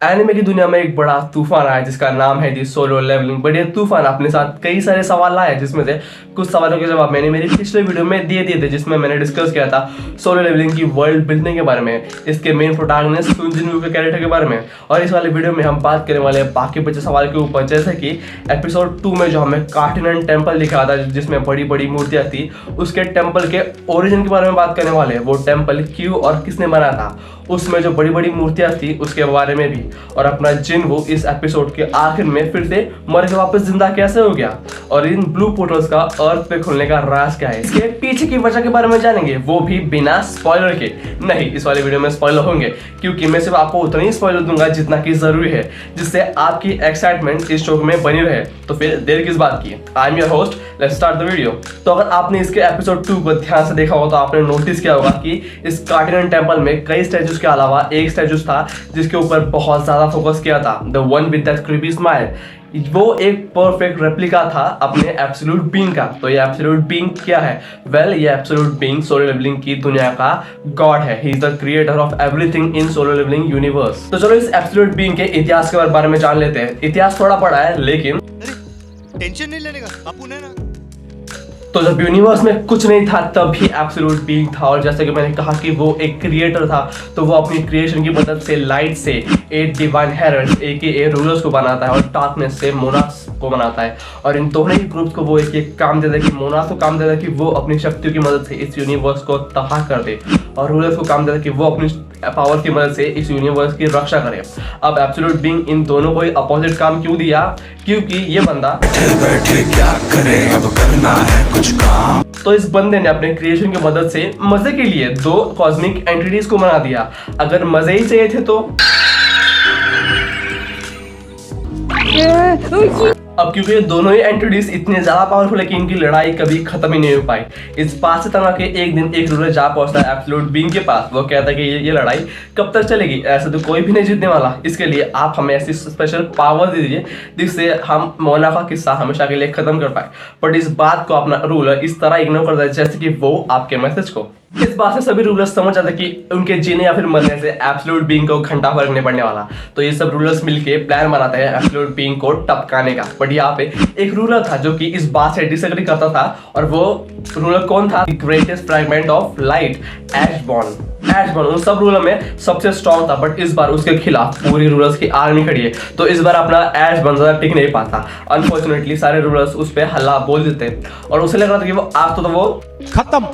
Anime की दुनिया में एक बड़ा तूफान आया जिसका नाम है दी सोलो लेवलिंग। बट ये तूफान अपने साथ कई सारे सवाल लाया, जिसमें से कुछ सवालों के जवाब मैंने मेरी पिछले वीडियो में दे दिए थे, जिसमें मैंने डिस्कस किया था सोलो लेवलिंग की वर्ल्ड बिल्डिंग के बारे में, इसके मेन प्रोटैगनिस्ट सुन जिनवू के कैरेक्टर के बारे में। और इस वाले वीडियो में हम बात करने वाले हैं बाकी बचे सवाल के ऊपर, जैसे कि एपिसोड 2 में जो हमें कार्टिनन टेम्पल दिखा था जिसमें बड़ी बड़ी मूर्तियां थी, उसके टेम्पल के ओरिजिन के बारे में बात करने वाले हैं। वो टेम्पल क्यों और किसने बनाया था, उसमें जो बड़ी बड़ी मूर्तियां थी उसके बारे में भी, और अपना जिन्वू इस एपिसोड के आखिर में फिर से मर के वापस जिंदा कैसे हो गया, और इन ब्लू पोर्टल्स का अर्थ पे खुलने का राज क्या है, इसके पीछे की वजह के बारे में जानेंगे, वो भी बिना स्पॉइलर के। नहीं, इस वाले वीडियो में स्पॉइलर होंगे क्योंकि मैं सिर्फ आपको उतना ही स्पॉइलर दूंगा जितना कि जरूरी है, जिससे आपकी एक्साइटमेंट इस शो में बनी रहे। तो फिर देर किस बात की, आई am your host, let's start the video. तो अगर आपने इसके एपिसोड 2 को ध्यान से देखा हो तो आपने नोटिस किया होगा कि इस कार्टिनन टेम्पल में कई स्टैचूज के अलावा एक स्टैचू था जिसके ऊपर बहुत ज्यादा फोकस किया था, the one with that creepy smile. वो एक परफेक्ट रेप्लिका था अपने एब्सोल्यूट बीइंग का। तो ये एब्सोल्यूट बीइंग क्या है? वेल, ये एब्सोल्यूट बीइंग सोलो लेवलिंग की दुनिया का गॉड है। He is the creator of everything in solo leveling universe. तो चलो इस एब्सोल्यूट बीइंग के इतिहास के बारे में जान लेते हैं। इतिहास थोड़ा पड़ा है, लेकिन टेंशन नहीं लेने का, अपन है ना। तो जब यूनिवर्स में कुछ नहीं था तब भी एब्सोल्यूट बीइंग था, और जैसे कि मैंने कहा कि वो एक क्रिएटर था, तो वो अपनी क्रिएशन की मदद से लाइट से 8 डिवाइन हेरल्ड्स AKA रूलर्स को बनाता है, और डार्कनेस से मोनार्क्स को बनाता है। और इन दोनों ही ग्रुप्स को वो एक काम देता है कि मोनार्क्स को काम देता है कि वो अपनी शक्तियों की मदद से इस यूनिवर्स को तबाह कर दे, और रूलर्स को काम देता है कि वो अपनी पावर की मदद से इस यूनिवर्स की रक्षा करे। अब एब्सोल्यूट बीइंग इन दोनों को अपोजिट काम क्यों दिया? क्योंकि ये बंदा बैठे क्या करे, अब करना है कुछ काम। तो इस बंदे ने अपने क्रिएशन की मदद से मजे के लिए 2 कॉस्मिक एंटिटीज को बना दिया। अगर मजे ही चाहिए थे तो अब क्योंकि ये दोनों ही एंटिटीज इतने ज्यादा पावरफुल है कि इनकी लड़ाई कभी खत्म ही नहीं हो पाई। इस बात से तंग के एक दिन एक रूलर जा पहुंचता है एब्सोल्यूट बीइंग के पास। वो कहता है कि ये लड़ाई कब तक चलेगी, ऐसे तो कोई भी नहीं जीतने वाला, इसके लिए आप हमें ऐसी स्पेशल पावर दे दीजिए जिससे हम मोना का किस्सा हमेशा के लिए खत्म कर पाए। बट इस बात को अपना रूलर इस तरह इग्नोर करता है जैसे कि वो आपके मैसेज को। इस बात से सभी रूलर्स समझ जाते कि उनके जीने या फिर मरने से एब्सोल्यूट बीइंग को घंटा फर्क नहीं पड़ने वाला। तो ये सब रूलर्स मिलके प्लान बनाते हैं एब्सोल्यूट बीइंग को टपकाने का। बट यहाँ पे एक रूलर था जो कि इस बात से डिसएग्री करता था, और वो रूलर कौन था? Greatest fragment of light, Ashborne. Ashborne उन सब रूलर में सबसे स्ट्रॉन्ग था, बट इस बार उसके खिलाफ पूरी रूलर्स की आर्मी खड़ी है। तो इस बार अपना एशबॉर्न ज्यादा टिक नहीं पाता। अनफॉर्चुनेटली सारे रूलर्स उस पर हल्ला बोल देते, और उसे लग रहा था कि वो आज तो वो खत्म।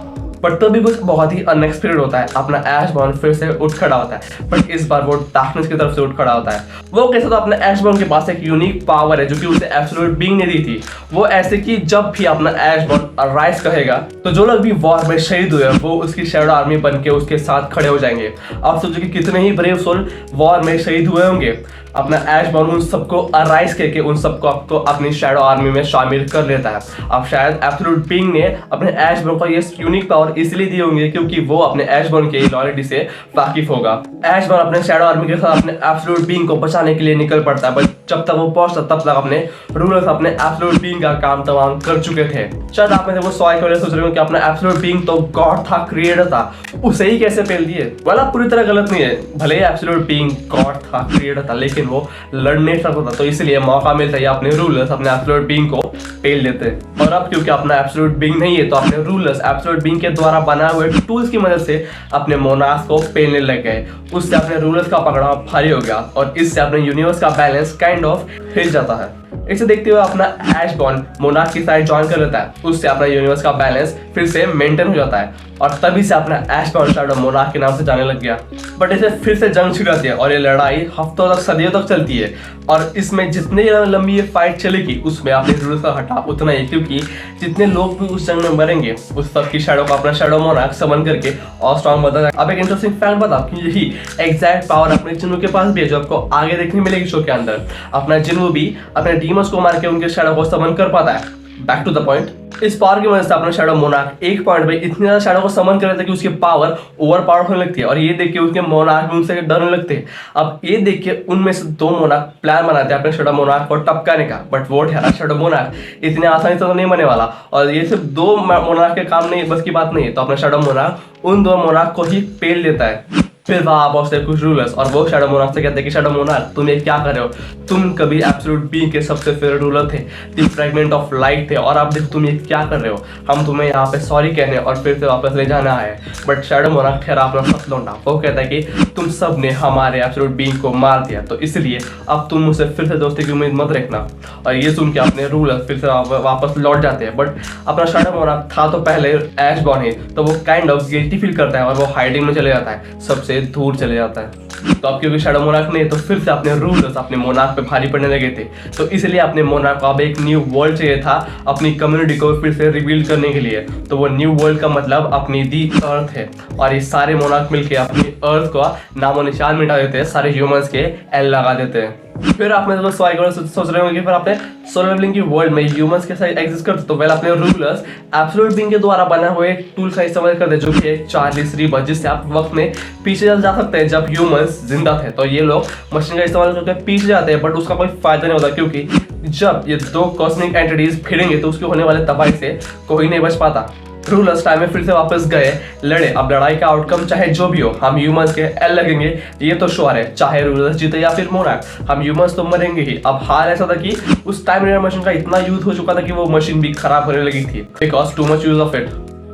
बट तभी कुछ बहुत ही अनएक्सपेक्टेड होता है, अपना एशबॉर्न फिर से उठ खड़ा होता है। बट इस बार वो डार्कनेस की तरफ से उठ खड़ा होता है। वो कैसे? तो अपना एशबॉर्न के पास एक यूनिक पावर है जो कि उसे एब्सोल्यूट बीइंग ने दी थी। वो ऐसे कि जब भी अपना एशबॉर्न राइज कहेगा तो जो लोग भी वॉर में शहीद हुए वो उसकी शैडो आर्मी बन के उसके साथ खड़े हो जाएंगे। आप सोचो कि कितने ही ब्रेव सोल वॉर में शहीद हुए होंगे। अपना एशबॉर्न उन सबको अराइज करके उन सबको आपको अपनी शैडो आर्मी में शामिल कर लेता है। अब शायद एब्सोल्यूट बीइंग ने अपने एशबॉर्न को ये यूनिक पावर इसलिए दी होंगे क्योंकि वो अपने एशबॉर्न के लॉयल्टी से वाकिफ होगा। एशबॉर्न अपने शैडो आर्मी के साथ अपने एब्सोल्यूट बीइंग को बचाने के लिए निकल पड़ता है, बट जब तक वो पहुंचता तब तक अपने रूलर्स अपने एब्सोल्यूट बीइंग का काम तमाम कर चुके थे। शायद आप में से वो सवाल के वजह सोच रहे हो कि अपना एब्सोल्यूट बीइंग तो गॉड था, क्रिएटर था, उसे ही कैसे फेल दिए? वाला पूरी तरह गलत नहीं है। भले ही एब्सोल्यूट बीइंग गॉड था, क्रिएटर था, लेकिन वो लड़ने सकता था, तो इसलिए मौका मिलता है अपने रूलर्स अपने एब्सोल्यूट बीइंग को फेल देते। और अब क्योंकि अपना एब्सोल्यूट बीइंग नहीं है तो अपने रूलर्स एब्सोल्यूट बीइंग के द्वारा बनाए हुए टूल्स की मदद से अपने मोनार्क्स को पेलने लग गए। उससे अपने रूलर्स का पकड़ा भारी हो गया, और इससे अपने यूनिवर्स का बैलेंस काइंड ऑफ हिल जाता है। इसे देखते हुए अपना एशबॉर्न मोनार्क की साइड ज्वाइन कर लेता है। उससे अपना यूनिवर्स का बैलेंस फिर से मेंटेन हो जाता है, और तभी से अपना एशबॉर्न शैडो मोनार्क के नाम से जाने लग गया। बट इसे फिर से जंग छिड़ जाती है, और ये लड़ाई हफ्तों तक, सदियों तक चलती है। और इसमें जितनी लंबी ये फाइट चलेगी उसमें अपने रूलर्स का घटा उतना ही, क्योंकि जितने लोग भी उस जंग में मरेंगे उस सब की शैडो को अपना शैडो मोनार्क समन करके और स्ट्रॉन्ग बता। अब एक इंटरेस्टिंग फैक्ट बता कि यही एग्जैक्ट पावर अपने जिन्वू के पास भी है, जो आपको आगे देखने मिलेगी शो के अंदर। अपना जिन्वू भी अपने डीमंस को मार के उनके शैडो को समन कर पाता है। बैक टू द पॉइंट, इस पावर की वजह से अपना शैडो मोनार्क एक पॉइंट पे इतनी ज्यादा शैडो को समन कर लेता है कि उसकी पावर ओवर पावर होने लगती है, और ये देख के उसके मोनार्क भी उनसे डरने लगते हैं। अब ये देख के उनमें से 2 मोनार्क प्लान बनाते हैं अपने शैडो मोनार्क को टपकाने का, बट वो ठहरा शैडो मोनार्क इतने आसानी से तो नहीं मरने वाला। और ये सिर्फ 2 मोनार्क के काम नहीं, बस की बात नहीं है। तो अपना शैडो मोनार्क उन 2 मोनार्क को ही पेल देता है। फिर वहां पहुंचते कुछ रूलर्स और वो शैडो मोनार्क से कहते हैं कि शैडो मोनार्क तुम ये क्या कर रहे हो, तुम कभी एब्सोल्यूट बीइंग के सबसे फेवरेट रूलर थे, द फ्रैगमेंट ऑफ लाइट थे, और आप देखो तुम ये क्या कर रहे हो, हम तुम्हें यहाँ पे सॉरी कहने और फिर से वापस ले जाना है। बट शैडो मोनार्क ठहरा अपना सच लौंडा, वो कहता है कि तुम सब ने हमारे एब्सोल्यूट बीइंग को मार दिया, तो इसलिए अब तुम मुझसे फिर से दोस्ती की उम्मीद मत रखना। और ये सुन के अपने रूलर फिर से वापस लौट जाते हैं। बट अपना शैडो मोनार्क था तो पहले ऐश बॉर्न ही, तो वो काइंड ऑफ गिल्टी फील करता है और वो हाइडिंग में चले जाता है, सबसे दूर चले जाता है। तो अब क्योंकि शैडो मोनार्क ने तो फिर से अपने रूलर्स अपने मोनार्क पे भारी पड़ने लगे थे, तो इसलिए अपने मोनार्क को अब एक न्यू वर्ल्ड चाहिए था अपनी कम्युनिटी को फिर से रिवील करने के लिए। तो वो न्यू वर्ल्ड का मतलब अपनी दी अर्थ है, और ये सारे मोनार्क मिलके अपनी अर्थ को नामो निशान मिटा देते हैं, सारे ह्यूमंस के एल लगा देते हैं। फिर आपने तो सोच रहे होंगे फिर आपने सोलो लेवलिंग की वर्ल्ड में ह्यूमंस के साथ एग्जिस्ट करते, तो पहले अपने रूलर्स एब्सोल्यूट बीइंग के द्वारा बना हुए एक टूल का इस्तेमाल करते जो कि एक चार्लीस रीबर, जिससे आप वक्त में पीछे जा सकते हैं जब ह्यूमंस जिंदा थे। तो ये लोग मशीन का इस्तेमाल करके पीछे जाते हैं, बट उसका कोई फायदा नहीं होता, क्योंकि जब ये दो कॉस्मिक एंटिटीज भिड़ेंगे तो उसके होने वाले तबाही से कोई नहीं बच पाता। रूलर्स टाइम में फिर से वापस गए, लड़े। अब लड़ाई का आउटकम चाहे जो भी हो, हम ह्यूमंस के एल लगेंगे, ये तो श्योर है, चाहे रूलर्स जीते या फिर मोनार्क, हम ह्यूमंस तो मरेंगे ही। अब हाल ऐसा था कि उस टाइम मशीन का इतना यूज हो चुका था कि वो मशीन भी खराब होने लगी थी because too much use of it.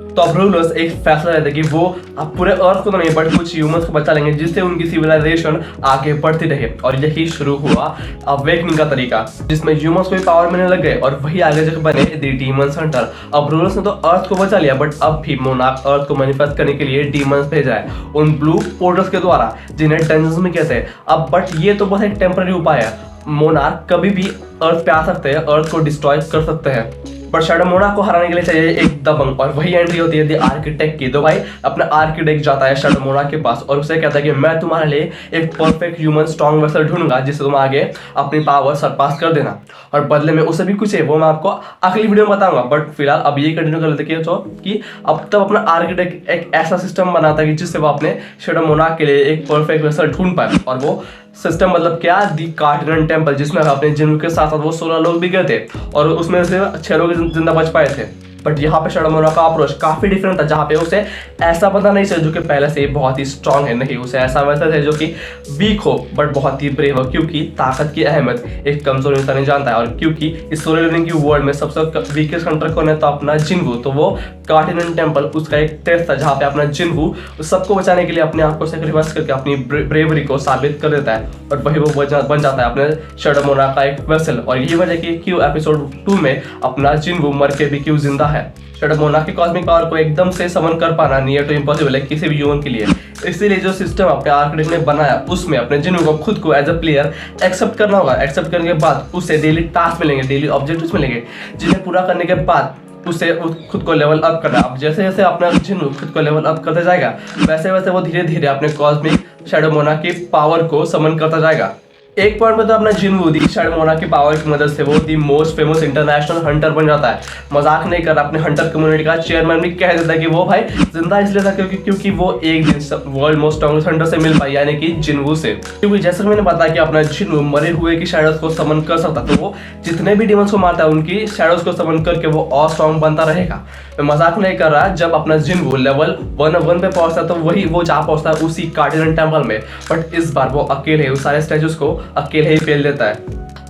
तो अब रूलर्स एक फैसला लेते कि वो अब पूरे अर्थ को तो नहीं बट कुछ ह्यूमंस को बचा लेंगे, जिससे उनकी सिविलाइजेशन आगे बढ़ती रहे। और यही शुरू हुआ अवेकनिंग का तरीका, जिसमें ह्यूमंस को भी पावर मिलने लग गए और वही आगे जाकर बने द डीमंस हंटर। अब रूलर्स ने तो अर्थ को बचा लिया, बट अब भी मोनार्क अर्थ को मैनिफेस्ट करने के लिए डीमंस भेजा है उन ब्लू पोर्टल्स के द्वारा, जिन्हें डंजन्स में कहते हैं। अब बट ये तो बस एक टेम्पररी उपाय है, मोनार्क कभी भी अर्थ पे आ सकते हैं, अर्थ को डिस्ट्रॉय कर सकते हैं। पर शैडो मोनार्क को हराने के लिए चाहिए एक दबंग, और वही एंट्री होती है द आर्किटेक्ट की। तो भाई अपना आर्किटेक्ट जाता है शैडो मोनार्क के पास और उसे कहता है कि मैं तुम्हारे लिए एक परफेक्ट ह्यूमन स्ट्रॉन्ग वेसल ढूंढूंगा जिससे तुम आगे अपनी पावर सरपास कर देना, और बदले में उसे भी कुछ है वो मैं आपको अगली वीडियो में बताऊंगा। बट फिलहाल अब ये कंटिन्यू कर लेते कि अब तब अपना आर्किटेक्ट एक ऐसा सिस्टम बनाता है कि जिससे वो अपने शैडो मोनार्क के लिए एक परफेक्ट वेसल ढूंढ पाए। और वो सिस्टम मतलब क्या, दी कार्डिनल टेम्पल, जिसमें अपने जिन्नू के साथ साथ वो 16 लोग भी गए थे और उसमें से 6 लोग जिंदा बच पाए थे। बट यहाँ पे शैडो मोनार्क का अप्रोच काफी डिफरेंट था, जहाँ पे उसे ऐसा पता नहीं चला जो कि पहले से बहुत ही स्ट्रांग है, नहीं उसे ऐसा वैसा है जो कि वीक हो बट बहुत ही ब्रेव हो, क्योंकि ताकत की अहमियत एक कमजोर इंसान नहीं जानता है। और क्योंकि इस सोलो लेवलिंग की वर्ल्ड में सबसे वीकेस्ट हंटर कौन है, तो अपना जिन्वू। तो वो कार्डिनल टेम्पल उसका एक टेस्ट था जहाँ पे अपना जिन्वू सबको बचाने के लिए अपने आप को सेक्रीफाइस करके अपनी ब्रेवरी को साबित कर देता है, और वही वो बन जाता है अपने शैडो मोनार्क का एक वेसल। और यही वजह की क्यों एपिसोड 2 में अपना जिन्वू मर के भी क्यों जिंदा है। शैडो मोनार्क की कॉस्मिक पावर को एकदम से समन कर पाना नियर टू इम्पॉसिबल है किसी भी ह्यूमन के लिए। इसीलिए जो सिस्टम अपने आर्किटेक्ट ने बनाया उसमें अपने जिन्वू को खुद को एज अ प्लेयर एक्सेप्ट करना होगा। एक्सेप्ट करने के बाद उसे डेली टास्क मिलेंगे, डेली ऑब्जेक्टिव्स मिलेंगे, जिन्हें पूरा करने के बाद उसे खुद को लेवल अप करना। अब जैसे जैसे अपना जिन्वू खुद को लेवल अप करता जाएगा, वैसे वैसे वो धीरे धीरे अपने कॉस्मिक शैडो मोनार्क की पावर को समन करता जाएगा। एक पॉइंट में तो अपना जिन्वू दी शैडो मोनार्क की पावर की मदद से वो the most famous international Hunter बन जाता है। मजाक नहीं कर, अपने हंटर कम्युनिटी का चेयरमैन भी कह देता है कि वो भाई जिंदा इसलिए था क्योंकि वो एक दिन वर्ल्ड मोस्ट स्ट्रॉन्गेस्ट हंटर से मिल पाई, यानी कि जिन्वू से। क्योंकि जैसे मैंने बताया कि अपना जिन्वू मरे हुए की शैडोज को समन कर सकता, तो वो जितने भी डिमंस को मारता है उनकी शैडोज को समन करके वो और स्ट्रॉन्ग बनता रहेगा। मैं मजाक नहीं कर रहा, जब अपना जिन्वू लेवल 101 पे पहुंचता है तो वही वो जा पहुंचता है उसी कार्डिनल टेम्पल में, बट इस बार वो अकेले उस सारे स्टैचूज को अकेले ही फेल देता है।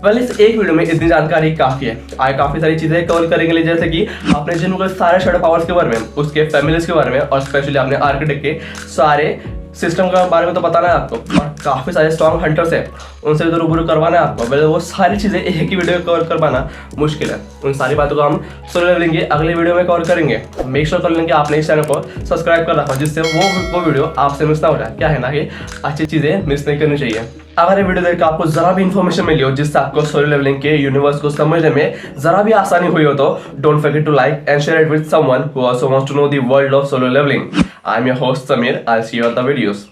वेल इस एक वीडियो में इतनी जानकारी काफी है। आगे काफी सारी चीजें कवर करेंगे, जैसे कि अपने जिन्वू के सारे शैडो पावर्स के बारे में, उसके फैमिलीज के बारे में, और स्पेशली अपने आर्किटेक्ट के सारे सिस्टम के बारे में तो बताना है आपको, और काफी सारे स्ट्रॉन्ग हंटर्स हैं उनसे भी तो रूबरू करवाना है आपको। वेल वो सारी चीजें एक ही वीडियो में कवर कर पाना मुश्किल है। उन सारी बातों को हम सोलो लेवलिंग के अगले वीडियो में कवर करेंगे। मेक श्योर कर लेंगे आपने इस चैनल को सब्सक्राइब कर रखा, जिससे वो वीडियो आपसे मिस ना हो जाए। क्या है ना कि अच्छी चीजें मिस नहीं करनी चाहिए। अगर ये वीडियो देखकर आपको जरा भी इन्फॉर्मेशन मिली हो जिससे आपको सोलो लेवलिंग के यूनिवर्स को समझने में जरा भी आसानी हुई हो, तो don't forget to like and share it with someone who also wants to know the world of solo leveling. I am your host Sameer. I see you on the videos.